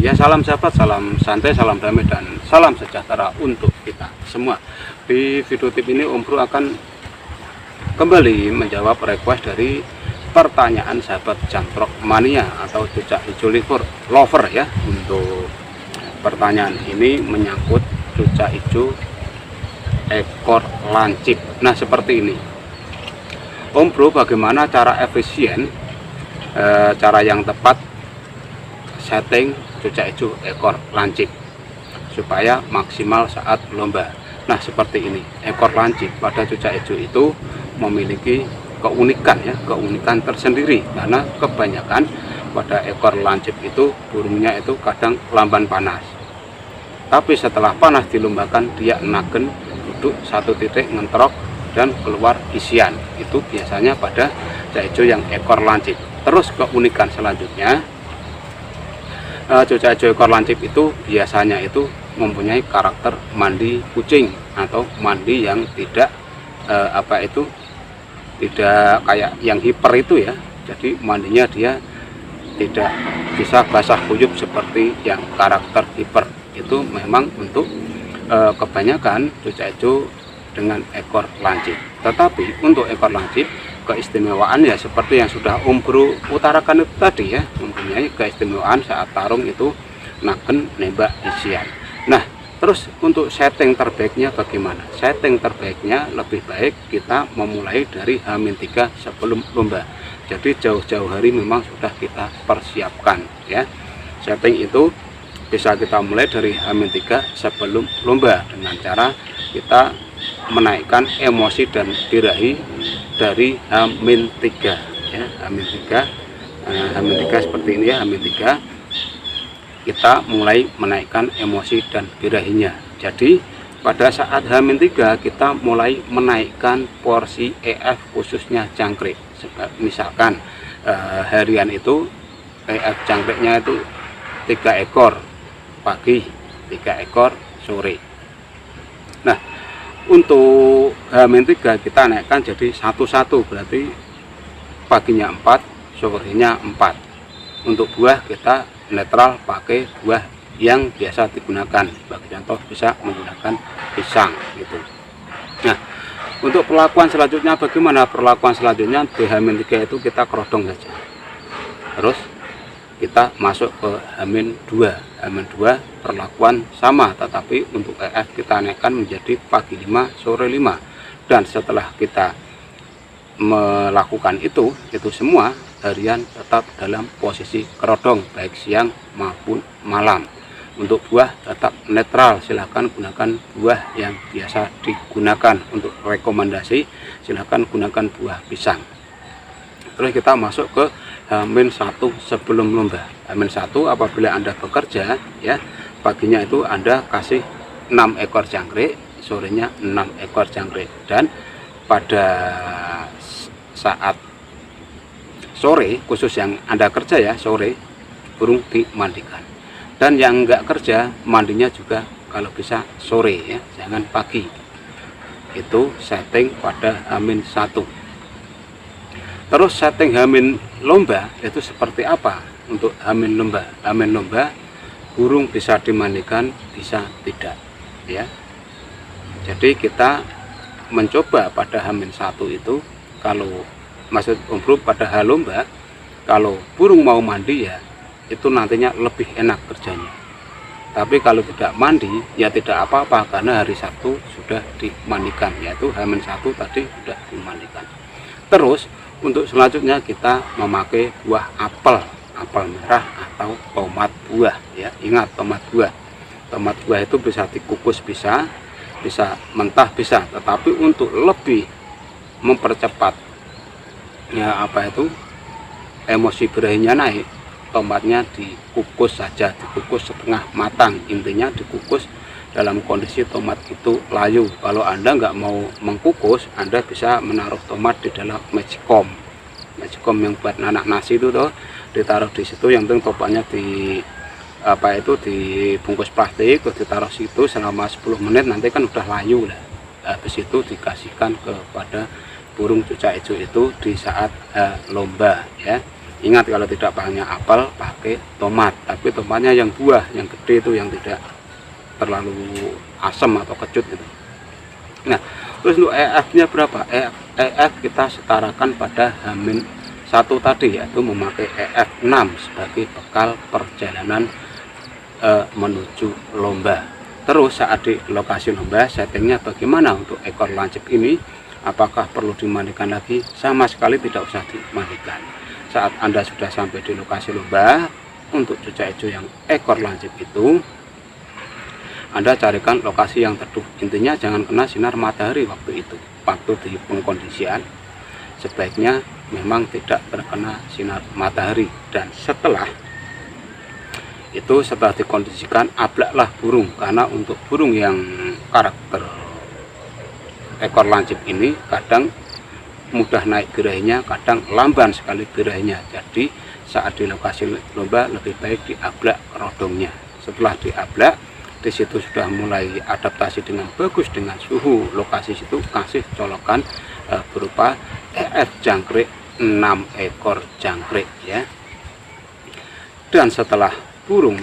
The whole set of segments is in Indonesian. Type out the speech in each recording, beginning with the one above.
Ya, salam sahabat, salam santai, salam damai, dan salam sejahtera untuk kita semua. Di video tip ini Om Bro akan kembali menjawab request dari pertanyaan sahabat Jamtrok Mania atau cucak hijau lover ya. Untuk pertanyaan ini menyangkut cucak hijau ekor lancip. Nah, seperti ini Om Bro, bagaimana cara efisien, cara yang tepat setting cucak hijau ekor lancip supaya maksimal saat lomba. Nah, seperti ini, ekor lancip pada cucak hijau itu memiliki keunikan ya, keunikan tersendiri, karena kebanyakan pada ekor lancip itu burungnya itu kadang lamban panas, tapi setelah panas dilombakan dia nagen, duduk satu titik, ngentrok dan keluar isian. Itu biasanya pada cucak hijau yang ekor lancip. Terus keunikan selanjutnya, cucak hijau ekor lancip itu biasanya itu mempunyai karakter mandi kucing atau mandi yang tidak tidak kayak yang hiper itu ya. Jadi mandinya dia tidak bisa basah kuyup seperti yang karakter hiper. Itu memang untuk kebanyakan cucak hijau dengan ekor lancip. Tetapi untuk ekor lancip keistimewaan ya seperti yang sudah Om Bro utarakan itu tadi ya, mempunyai keistimewaan saat tarung itu nagen nembak isian. Nah, terus untuk setting terbaiknya bagaimana? Setting terbaiknya lebih baik kita memulai dari H-3 sebelum lomba. Jadi jauh-jauh hari memang sudah kita persiapkan ya. Setting itu bisa kita mulai dari H-3 sebelum lomba dengan cara kita menaikkan emosi dan birahi dari H-3 ya. H-3 seperti ini ya. H-3 kita mulai menaikkan emosi dan birahinya. Jadi pada saat H-3 kita mulai menaikkan porsi EF khususnya jangkrik. Misalkan harian itu EF jangkriknya itu 3 ekor pagi, 3 ekor sore. Nah, untuk H-3 kita naikkan jadi 1-1, berarti paginya 4, sorenya 4. Untuk buah kita netral pakai buah yang biasa digunakan. Bagi contoh bisa menggunakan pisang gitu. Nah, untuk perlakuan selanjutnya bagaimana? Perlakuan selanjutnya di H-3 itu kita kerodong saja. Terus kita masuk ke H-2. H-2 perlakuan sama, tetapi untuk EF kita naikkan menjadi pagi 5, sore 5. Dan setelah kita melakukan itu semua harian tetap dalam posisi kerodong baik siang maupun malam. Untuk buah tetap netral, silahkan gunakan buah yang biasa digunakan. Untuk rekomendasi silahkan gunakan buah pisang. Terus kita masuk ke H-1 sebelum lomba. H-1 apabila Anda bekerja ya, paginya itu Anda kasih 6 ekor jangkrik, sorenya 6 ekor jangkrik, dan pada saat sore, khusus yang Anda kerja ya, sore burung dimandikan. Dan yang enggak kerja, mandinya juga kalau bisa sore ya, jangan pagi. Itu setting pada H-1. Terus setting H- lomba itu seperti apa? Untuk H- lomba, H- lomba burung bisa dimandikan, bisa tidak ya. Jadi kita mencoba pada H-1 itu, kalau maksud Om Bro pada H lomba, kalau burung mau mandi ya itu nantinya lebih enak kerjanya. Tapi kalau tidak mandi ya tidak apa-apa, karena hari Sabtu sudah dimandikan, yaitu H-1 tadi sudah dimandikan. Terus untuk selanjutnya kita memakai buah apel merah atau tomat buah ya. Ingat, tomat buah itu bisa dikukus, bisa mentah bisa, tetapi untuk lebih mempercepat ya emosi birahinya naik, tomatnya dikukus saja, dikukus setengah matang. Intinya dikukus dalam kondisi tomat itu layu. Kalau Anda nggak mau mengkukus, Anda bisa menaruh tomat di dalam magicom yang buat nanak nasi itu tuh, ditaruh di situ. Yang penting tomatnya dibungkus plastik, terus ditaruh situ selama 10 menit, nanti kan udah layu lah. Habis itu dikasihkan kepada burung cucak hijau itu di saat lomba ya. Ingat, kalau tidak pakai apel, pakai tomat, tapi tomatnya yang buah, yang gede itu, yang tidak terlalu asam atau kecut gitu. Nah, terus untuk EF-nya berapa? EF kita setarakan pada H-1 tadi, yaitu memakai EF 6 sebagai bekal perjalanan menuju lomba. Terus saat di lokasi lomba, settingnya bagaimana untuk ekor lancip ini? Apakah perlu dimandikan lagi? Sama sekali tidak usah dimandikan. Saat Anda sudah sampai di lokasi lomba, untuk cucak hijau yang ekor lancip itu, Anda carikan lokasi yang teduh. Intinya jangan kena sinar matahari waktu itu. Waktu di pengkondisian, sebaiknya memang tidak terkena sinar matahari. Dan setelah dikondisikan, ablaklah burung. Karena untuk burung yang karakter ekor lancip ini kadang mudah naik birahinya, kadang lamban sekali birahinya. Jadi saat di lokasi lomba lebih baik diablak rodongnya. Setelah diablak, di situ sudah mulai adaptasi dengan bagus dengan suhu lokasi situ, kasih colokan berupa EF jangkrik 6 ekor jangkrik ya. Dan setelah burung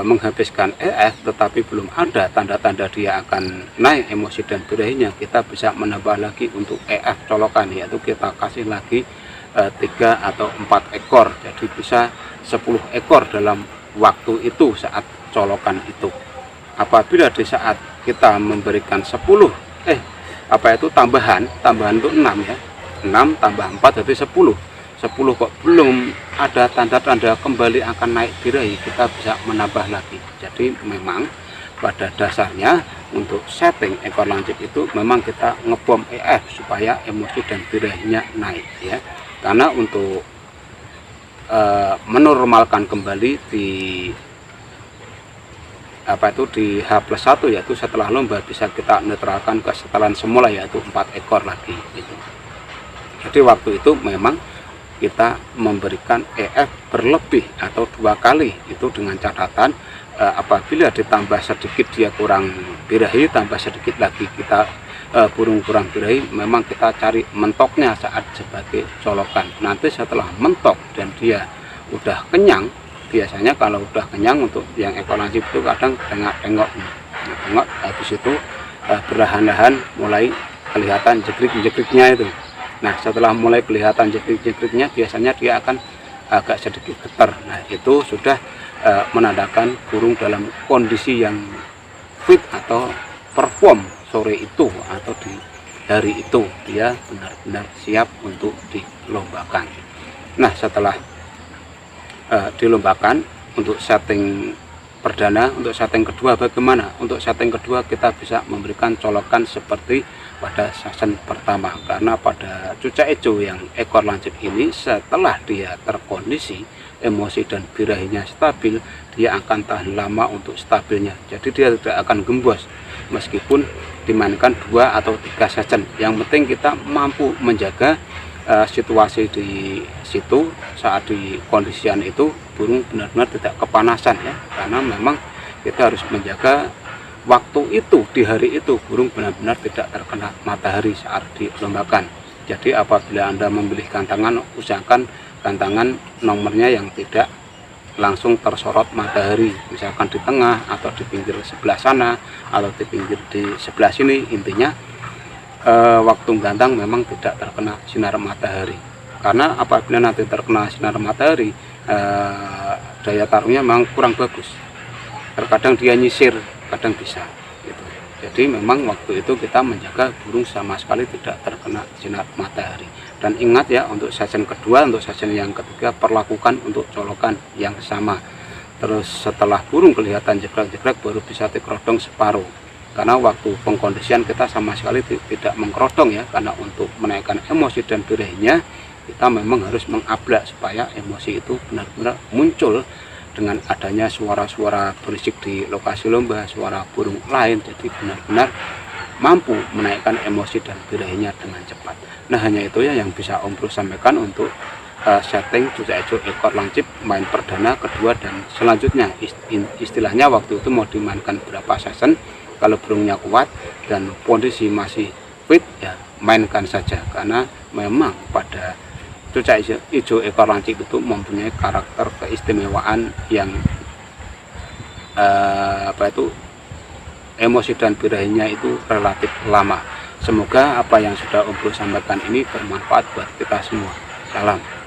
menghabiskan EF tetapi belum ada tanda-tanda dia akan naik emosi dan birahinya, kita bisa menambah lagi untuk EF colokan, yaitu kita kasih lagi 3 atau 4 ekor, jadi bisa 10 ekor dalam waktu itu saat colokan itu. Apabila di saat kita memberikan 10 tambahan untuk 6 ya, 6 tambah 4 jadi 10 kok belum ada tanda-tanda kembali akan naik birahi, kita bisa menambah lagi. Jadi memang pada dasarnya untuk setting ekor lancip itu memang kita ngebom EF supaya emosi dan birahinya naik ya. Karena untuk menormalkan kembali di di H+1, yaitu setelah lomba, bisa kita netralkan ke setelan semula, yaitu 4 ekor lagi gitu. Jadi waktu itu memang kita memberikan EF berlebih atau 2 kali, itu dengan catatan apabila ditambah sedikit dia kurang birahi, tambah sedikit lagi kita burung kurang birahi, memang kita cari mentoknya saat sebagai colokan. Nanti setelah mentok dan dia udah kenyang, biasanya kalau udah kenyang untuk yang ekor lancip itu kadang tengok habis itu perlahan-lahan mulai kelihatan jegrik-jegriknya itu. Nah, setelah mulai kelihatan jegrik-jegriknya, biasanya dia akan agak sedikit getar. Nah, itu sudah menandakan burung dalam kondisi yang fit atau perform sore itu atau di hari itu, dia benar-benar siap untuk dilombakan. Nah, setelah dilombakan, untuk setting perdana, untuk setting kedua bagaimana? Untuk setting kedua kita bisa memberikan colokan seperti pada season pertama, karena pada cucak hijau yang ekor lancip ini setelah dia terkondisi emosi dan birahinya stabil, dia akan tahan lama untuk stabilnya, jadi dia tidak akan gembos meskipun dimainkan 2 atau 3 season. Yang penting kita mampu menjaga situasi di situ saat di kondisian itu, burung benar-benar tidak kepanasan ya, karena memang kita harus menjaga waktu itu, di hari itu burung benar-benar tidak terkena matahari saat dilombakan. Jadi apabila Anda memilih gantangan, usahakan gantangan nomornya yang tidak langsung tersorot matahari, misalkan di tengah atau di pinggir sebelah sana atau di pinggir di sebelah sini. Intinya waktu gantang memang tidak terkena sinar matahari, karena apabila nanti terkena sinar matahari daya taruhnya memang kurang bagus, terkadang dia nyisir, kadang bisa gitu. Jadi memang waktu itu kita menjaga burung sama sekali tidak terkena sinar matahari. Dan ingat ya, untuk season kedua, untuk season yang ketiga perlakukan untuk colokan yang sama. Terus setelah burung kelihatan jegrek-jegrek baru bisa dikerodong separuh, karena waktu pengkondisian kita sama sekali tidak mengkerodong ya, karena untuk menaikkan emosi dan birahinya kita memang harus mengablak supaya emosi itu benar-benar muncul dengan adanya suara-suara berisik di lokasi lomba, suara burung lain, jadi benar-benar mampu menaikkan emosi dan birahinya dengan cepat. Nah, hanya itu ya yang bisa Om Bro sampaikan untuk setting cucak hijau ekor lancip main perdana, kedua, dan selanjutnya. Istilahnya waktu itu mau dimainkan berapa season, kalau burungnya kuat dan kondisi masih fit ya mainkan saja, karena memang pada cucak hijau ekor lancip itu mempunyai karakter keistimewaan yang emosi dan birahinya itu relatif lama. Semoga apa yang sudah Om Bro sampaikan ini bermanfaat buat kita semua. Salam.